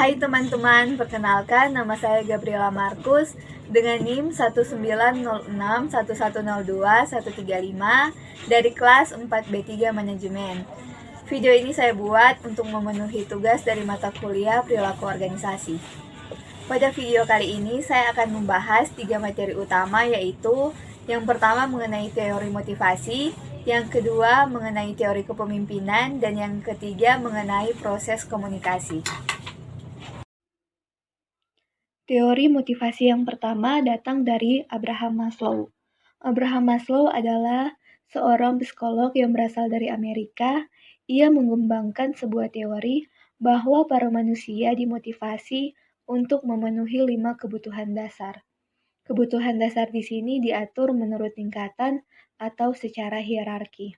Hai teman-teman, perkenalkan nama saya Gabriela Markus dengan NIM 19061102135 dari kelas 4B3 Manajemen. Video ini saya buat untuk memenuhi tugas dari mata kuliah Perilaku Organisasi. Pada video kali ini saya akan membahas 3 materi utama, yaitu yang pertama mengenai teori motivasi, yang kedua mengenai teori kepemimpinan, dan yang ketiga mengenai proses komunikasi. Teori motivasi yang pertama datang dari Abraham Maslow. Abraham Maslow adalah seorang psikolog yang berasal dari Amerika. Ia mengembangkan sebuah teori bahwa para manusia dimotivasi untuk memenuhi 5 kebutuhan dasar. Kebutuhan dasar di sini diatur menurut tingkatan atau secara hierarki.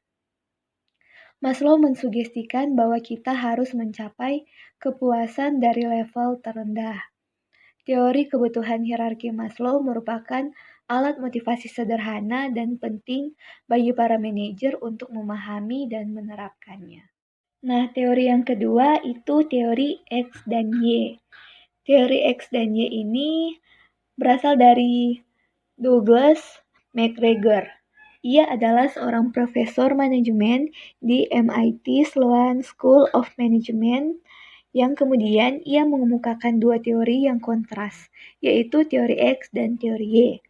Maslow mensugestikan bahwa kita harus mencapai kepuasan dari level terendah. Teori kebutuhan hierarki Maslow merupakan alat motivasi sederhana dan penting bagi para manajer untuk memahami dan menerapkannya. Nah, teori yang kedua itu teori X dan Y. Teori X dan Y ini berasal dari Douglas McGregor. Ia adalah seorang profesor manajemen di MIT Sloan School of Management yang kemudian ia mengemukakan dua teori yang kontras, yaitu teori X dan teori Y.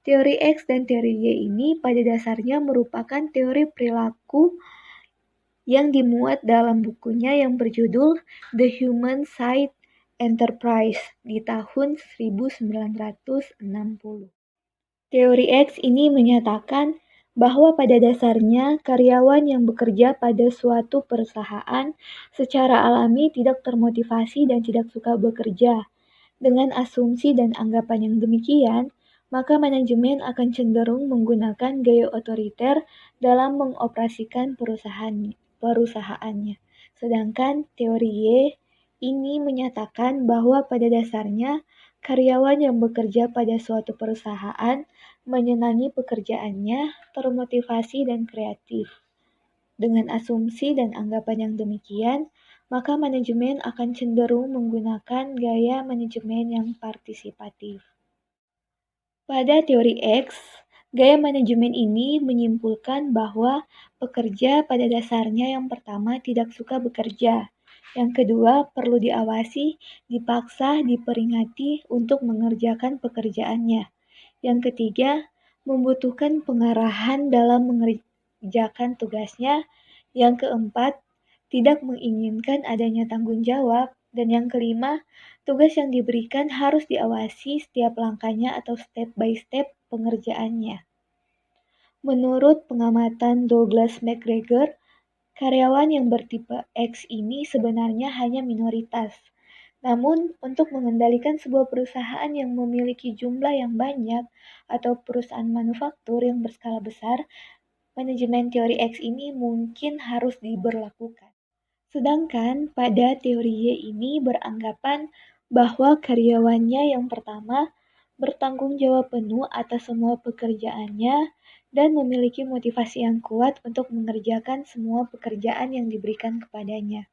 Teori X dan teori Y ini pada dasarnya merupakan teori perilaku yang dimuat dalam bukunya yang berjudul The Human Side Enterprise di tahun 1960. Teori X ini menyatakan bahwa pada dasarnya karyawan yang bekerja pada suatu perusahaan secara alami tidak termotivasi dan tidak suka bekerja. Dengan asumsi dan anggapan yang demikian, maka manajemen akan cenderung menggunakan gaya otoriter dalam mengoperasikan perusahaannya. Sedangkan teori Y ini menyatakan bahwa pada dasarnya karyawan yang bekerja pada suatu perusahaan menyenangi pekerjaannya, termotivasi dan kreatif. Dengan asumsi dan anggapan yang demikian, maka manajemen akan cenderung menggunakan gaya manajemen yang partisipatif. Pada teori X, gaya manajemen ini menyimpulkan bahwa pekerja pada dasarnya yang pertama tidak suka bekerja. Yang kedua, perlu diawasi, dipaksa, diperingati untuk mengerjakan pekerjaannya. Yang ketiga, membutuhkan pengarahan dalam mengerjakan tugasnya. Yang keempat, tidak menginginkan adanya tanggung jawab. Dan yang kelima, tugas yang diberikan harus diawasi setiap langkahnya atau step by step pengerjaannya. Menurut pengamatan Douglas McGregor, karyawan yang bertipe X ini sebenarnya hanya minoritas. Namun, untuk mengendalikan sebuah perusahaan yang memiliki jumlah yang banyak atau perusahaan manufaktur yang berskala besar, manajemen teori X ini mungkin harus diberlakukan. Sedangkan pada teori Y ini beranggapan bahwa karyawannya yang pertama bertanggung jawab penuh atas semua pekerjaannya dan memiliki motivasi yang kuat untuk mengerjakan semua pekerjaan yang diberikan kepadanya.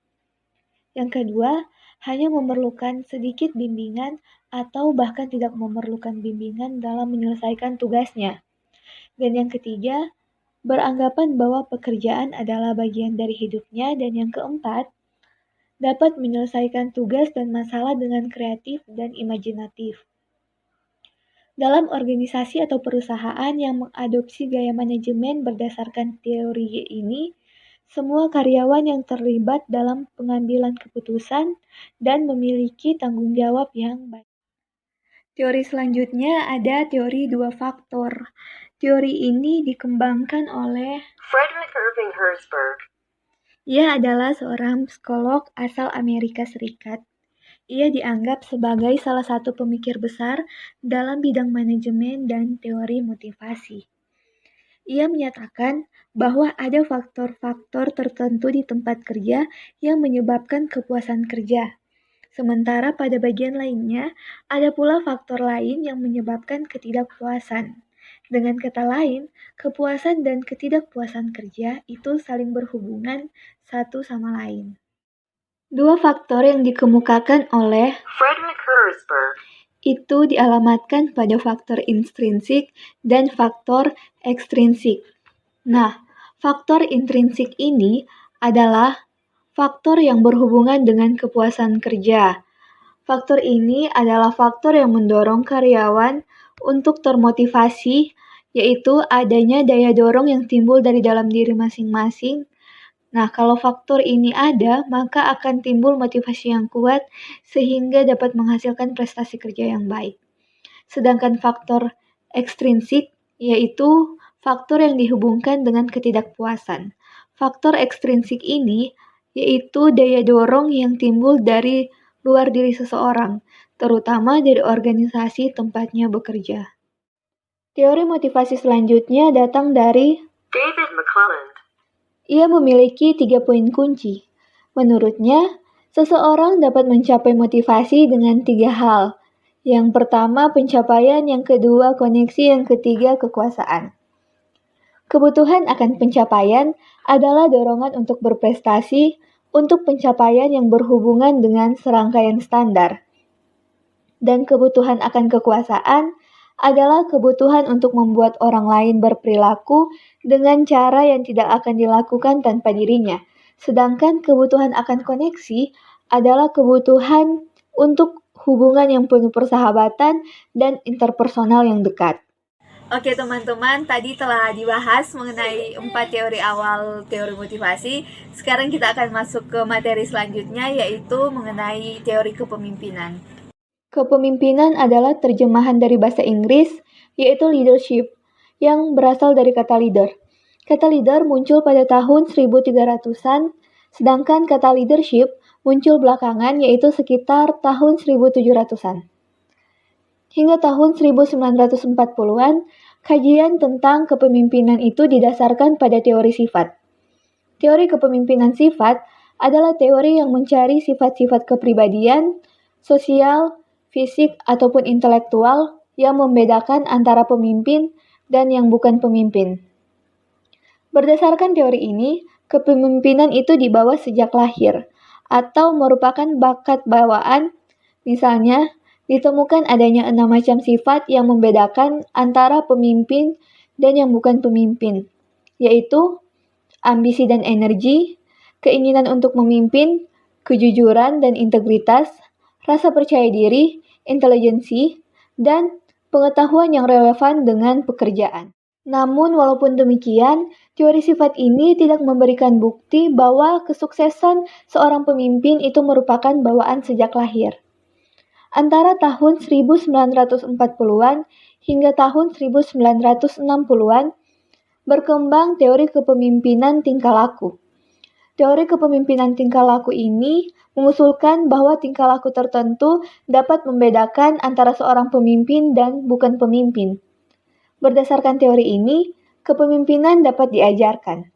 Yang kedua, hanya memerlukan sedikit bimbingan atau bahkan tidak memerlukan bimbingan dalam menyelesaikan tugasnya. Dan yang ketiga, beranggapan bahwa pekerjaan adalah bagian dari hidupnya. Dan yang keempat, dapat menyelesaikan tugas dan masalah dengan kreatif dan imajinatif. Dalam organisasi atau perusahaan yang mengadopsi gaya manajemen berdasarkan teori ini, semua karyawan yang terlibat dalam pengambilan keputusan dan memiliki tanggung jawab yang baik. Teori selanjutnya ada teori dua faktor. Teori ini dikembangkan oleh Frederick Irving Herzberg. Ia adalah seorang psikolog asal Amerika Serikat. Ia dianggap sebagai salah satu pemikir besar dalam bidang manajemen dan teori motivasi. Ia menyatakan bahwa ada faktor-faktor tertentu di tempat kerja yang menyebabkan kepuasan kerja. Sementara pada bagian lainnya, ada pula faktor lain yang menyebabkan ketidakpuasan. Dengan kata lain, kepuasan dan ketidakpuasan kerja itu saling berhubungan satu sama lain. Dua faktor yang dikemukakan oleh Frederick Herzberg itu dialamatkan pada faktor intrinsik dan faktor ekstrinsik. Nah, faktor intrinsik ini adalah faktor yang berhubungan dengan kepuasan kerja. Faktor ini adalah faktor yang mendorong karyawan untuk termotivasi, yaitu adanya daya dorong yang timbul dari dalam diri masing-masing. Nah, kalau faktor ini ada, maka akan timbul motivasi yang kuat sehingga dapat menghasilkan prestasi kerja yang baik. Sedangkan faktor ekstrinsik yaitu faktor yang dihubungkan dengan ketidakpuasan. Faktor ekstrinsik ini yaitu daya dorong yang timbul dari luar diri seseorang, terutama dari organisasi tempatnya bekerja. Teori motivasi selanjutnya datang dari David McClelland. ia memiliki 3 poin kunci. Menurutnya, seseorang dapat mencapai motivasi dengan 3 hal. Yang pertama pencapaian, yang kedua koneksi, yang ketiga kekuasaan. Kebutuhan akan pencapaian adalah dorongan untuk berprestasi untuk pencapaian yang berhubungan dengan serangkaian standar. Dan kebutuhan akan kekuasaan adalah kebutuhan untuk membuat orang lain berperilaku dengan cara yang tidak akan dilakukan tanpa dirinya. Sedangkan kebutuhan akan koneksi adalah kebutuhan untuk hubungan yang penuh persahabatan dan interpersonal yang dekat. Oke teman-teman, tadi telah dibahas mengenai 4 teori awal teori motivasi. Sekarang kita akan masuk ke materi selanjutnya, yaitu mengenai teori kepemimpinan. Kepemimpinan adalah terjemahan dari bahasa Inggris, yaitu leadership, yang berasal dari kata leader. Kata leader muncul pada tahun 1300-an, sedangkan kata leadership muncul belakangan, yaitu sekitar tahun 1700-an. Hingga tahun 1940-an, kajian tentang kepemimpinan itu didasarkan pada teori sifat. Teori kepemimpinan sifat adalah teori yang mencari sifat-sifat kepribadian, sosial, fisik, ataupun intelektual yang membedakan antara pemimpin dan yang bukan pemimpin. Berdasarkan teori ini, kepemimpinan itu dibawa sejak lahir atau merupakan bakat bawaan. Misalnya, ditemukan adanya 6 macam sifat yang membedakan antara pemimpin dan yang bukan pemimpin, yaitu ambisi dan energi, keinginan untuk memimpin, kejujuran dan integritas, rasa percaya diri, intelijensi, dan pengetahuan yang relevan dengan pekerjaan. Namun walaupun demikian, teori sifat ini tidak memberikan bukti bahwa kesuksesan seorang pemimpin itu merupakan bawaan sejak lahir. Antara tahun 1940-an hingga tahun 1960-an, berkembang teori kepemimpinan tingkah laku. Teori kepemimpinan tingkah laku ini mengusulkan bahwa tingkah laku tertentu dapat membedakan antara seorang pemimpin dan bukan pemimpin. Berdasarkan teori ini, kepemimpinan dapat diajarkan.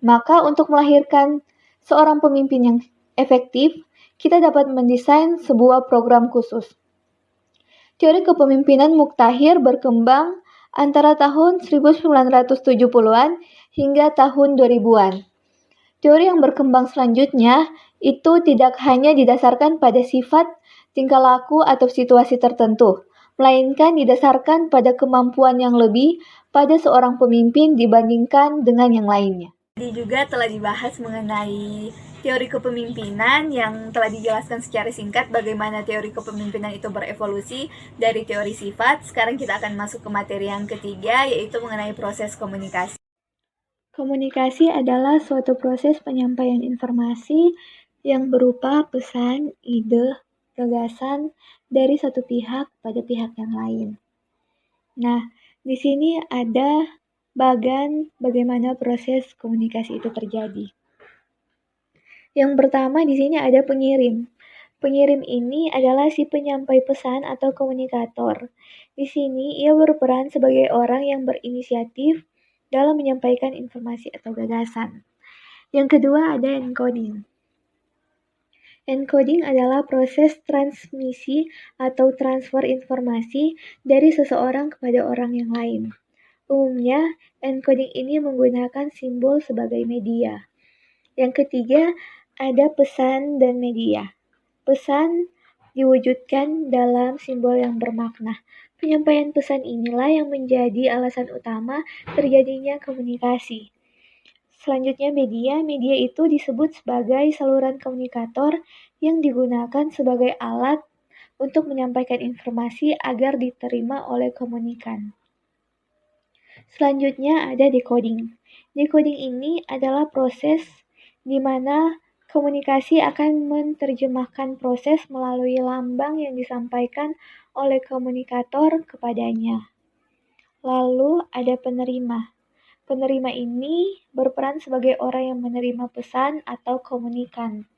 Maka untuk melahirkan seorang pemimpin yang efektif, kita dapat mendesain sebuah program khusus. Teori kepemimpinan muktahir berkembang antara tahun 1970-an hingga tahun 2000-an. Teori yang berkembang selanjutnya itu tidak hanya didasarkan pada sifat, tingkah laku, atau situasi tertentu, melainkan didasarkan pada kemampuan yang lebih pada seorang pemimpin dibandingkan dengan yang lainnya. Tadi juga telah dibahas mengenai teori kepemimpinan yang telah dijelaskan secara singkat bagaimana teori kepemimpinan itu berevolusi dari teori sifat. Sekarang kita akan masuk ke materi yang ketiga, yaitu mengenai proses komunikasi. Komunikasi adalah suatu proses penyampaian informasi yang berupa pesan, ide, gagasan dari satu pihak pada pihak yang lain. Nah, di sini ada bagaimana proses komunikasi itu terjadi. Yang pertama di sini ada pengirim. Pengirim ini adalah si penyampai pesan atau komunikator. Di sini ia berperan sebagai orang yang berinisiatif dalam menyampaikan informasi atau gagasan. Yang kedua ada encoding. Encoding adalah proses transmisi atau transfer informasi dari seseorang kepada orang yang lain. Umumnya, encoding ini menggunakan simbol sebagai media. Yang ketiga ada pesan dan media. Pesan diwujudkan dalam simbol yang bermakna. Penyampaian pesan inilah yang menjadi alasan utama terjadinya komunikasi. Selanjutnya media. Media itu disebut sebagai saluran komunikator yang digunakan sebagai alat untuk menyampaikan informasi agar diterima oleh komunikan. Selanjutnya ada decoding. Decoding ini adalah proses di mana komunikasi akan menerjemahkan proses melalui lambang yang disampaikan oleh komunikator kepadanya. Lalu ada penerima. Penerima ini berperan sebagai orang yang menerima pesan atau komunikan.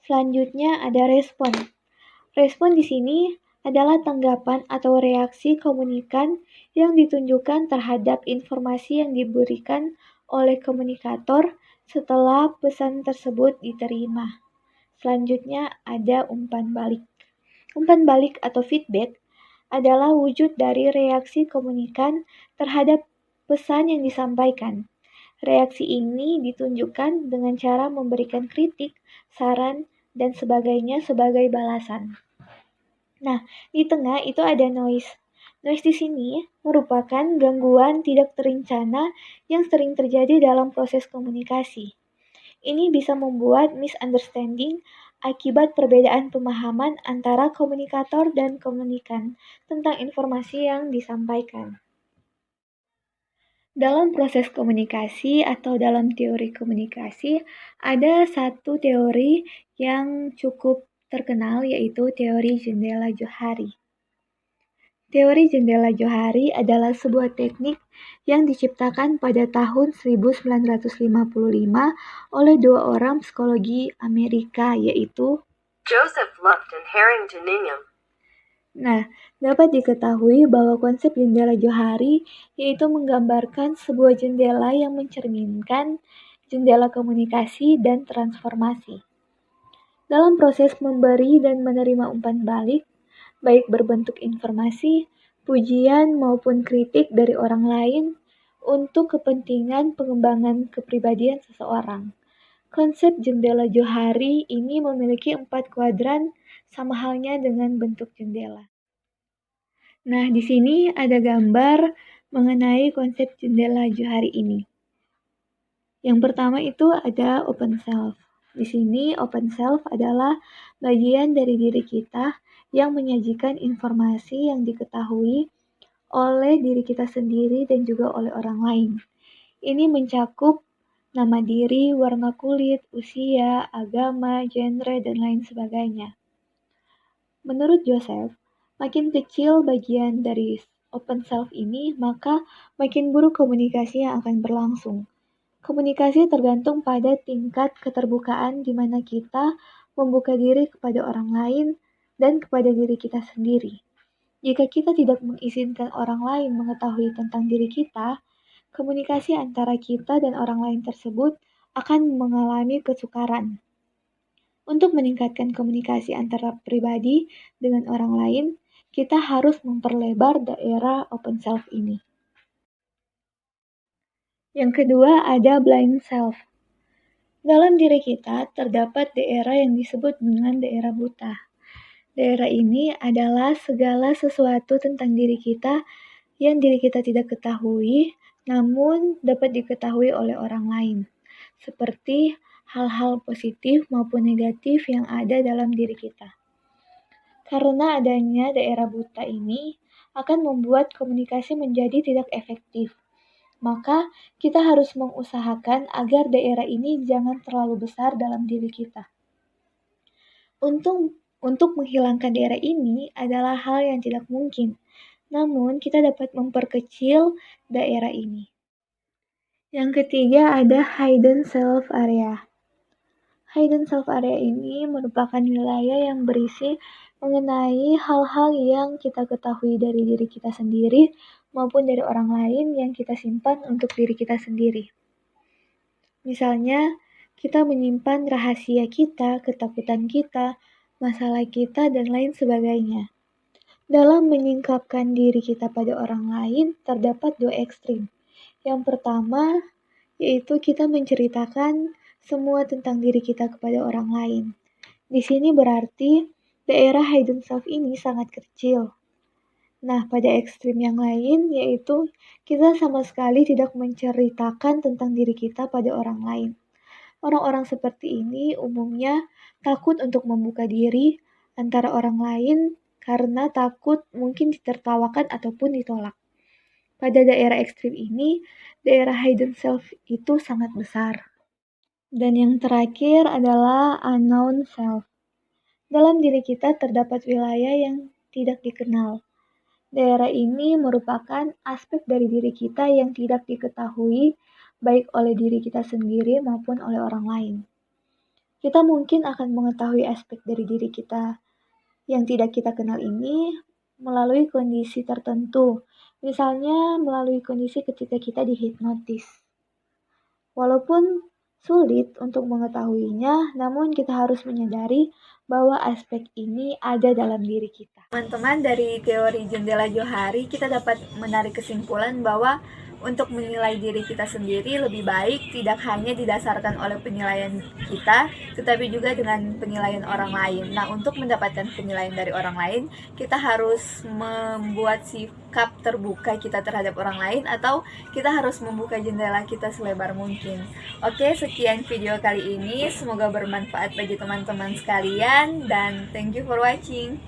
Selanjutnya ada respon. Respon di sini adalah tanggapan atau reaksi komunikan yang ditunjukkan terhadap informasi yang diberikan oleh komunikator setelah pesan tersebut diterima. Selanjutnya ada umpan balik. Umpan balik atau feedback adalah wujud dari reaksi komunikan terhadap pesan yang disampaikan. Reaksi ini ditunjukkan dengan cara memberikan kritik, saran, dan sebagainya sebagai balasan. Nah, di tengah itu ada noise. Noise di sini merupakan gangguan tidak terencana yang sering terjadi dalam proses komunikasi. Ini bisa membuat misunderstanding akibat perbedaan pemahaman antara komunikator dan komunikan tentang informasi yang disampaikan. Dalam proses komunikasi atau dalam teori komunikasi, ada satu teori yang cukup terkenal yaitu teori jendela Johari. Teori jendela Johari adalah sebuah teknik yang diciptakan pada tahun 1955 oleh dua orang psikologi Amerika yaitu Joseph Luft and Harrington Ingham. Nah, dapat diketahui bahwa konsep jendela Johari yaitu menggambarkan sebuah jendela yang mencerminkan jendela komunikasi dan transformasi. Dalam proses memberi dan menerima umpan balik, baik berbentuk informasi, pujian maupun kritik dari orang lain untuk kepentingan pengembangan kepribadian seseorang. Konsep jendela Johari ini memiliki 4 kuadran sama halnya dengan bentuk jendela. Nah, di sini ada gambar mengenai konsep jendela Johari ini. Yang pertama itu ada open self. Di sini open self adalah bagian dari diri kita yang menyajikan informasi yang diketahui oleh diri kita sendiri dan juga oleh orang lain. Ini mencakup nama diri, warna kulit, usia, agama, genre, dan lain sebagainya. Menurut Joseph, makin kecil bagian dari open self ini, maka makin buruk komunikasi yang akan berlangsung. Komunikasi tergantung pada tingkat keterbukaan di mana kita membuka diri kepada orang lain dan kepada diri kita sendiri. Jika kita tidak mengizinkan orang lain mengetahui tentang diri kita, komunikasi antara kita dan orang lain tersebut akan mengalami kesukaran. Untuk meningkatkan komunikasi antara pribadi dengan orang lain, kita harus memperlebar daerah open self ini. Yang kedua ada blind self. Dalam diri kita terdapat daerah yang disebut dengan daerah buta. Daerah ini adalah segala sesuatu tentang diri kita yang diri kita tidak ketahui, namun dapat diketahui oleh orang lain. Seperti hal-hal positif maupun negatif yang ada dalam diri kita. Karena adanya daerah buta ini akan membuat komunikasi menjadi tidak efektif. Maka kita harus mengusahakan agar daerah ini jangan terlalu besar dalam diri kita. Untuk menghilangkan daerah ini adalah hal yang tidak mungkin. Namun kita dapat memperkecil daerah ini. Yang ketiga ada hidden self area. Hidden self area ini merupakan wilayah yang berisi mengenai hal-hal yang kita ketahui dari diri kita sendiri maupun dari orang lain yang kita simpan untuk diri kita sendiri. Misalnya, kita menyimpan rahasia kita, ketakutan kita, masalah kita, dan lain sebagainya. Dalam menyingkapkan diri kita pada orang lain, terdapat dua ekstrim. Yang pertama, yaitu kita menceritakan semua tentang diri kita kepada orang lain. Di sini berarti daerah hidden self ini sangat kecil. Nah, pada ekstrim yang lain yaitu kita sama sekali tidak menceritakan tentang diri kita pada orang lain. Orang-orang seperti ini umumnya takut untuk membuka diri antara orang lain karena takut mungkin ditertawakan ataupun ditolak. Pada daerah ekstrim ini, daerah hidden self itu sangat besar. Dan yang terakhir adalah unknown self. Dalam diri kita terdapat wilayah yang tidak dikenal. Daerah ini merupakan aspek dari diri kita yang tidak diketahui baik oleh diri kita sendiri maupun oleh orang lain. Kita mungkin akan mengetahui aspek dari diri kita yang tidak kita kenal ini melalui kondisi tertentu. Misalnya melalui kondisi ketika kita dihipnotis. Walaupun sulit untuk mengetahuinya, namun kita harus menyadari bahwa aspek ini ada dalam diri kita. Teman-teman, dari teori jendela Johari kita dapat menarik kesimpulan bahwa untuk menilai diri kita sendiri lebih baik tidak hanya didasarkan oleh penilaian kita, tetapi juga dengan penilaian orang lain. Nah, untuk mendapatkan penilaian dari orang lain, kita harus membuat sikap terbuka kita terhadap orang lain atau kita harus membuka jendela kita selebar mungkin. Oke, sekian video kali ini. Semoga bermanfaat bagi teman-teman sekalian dan thank you for watching.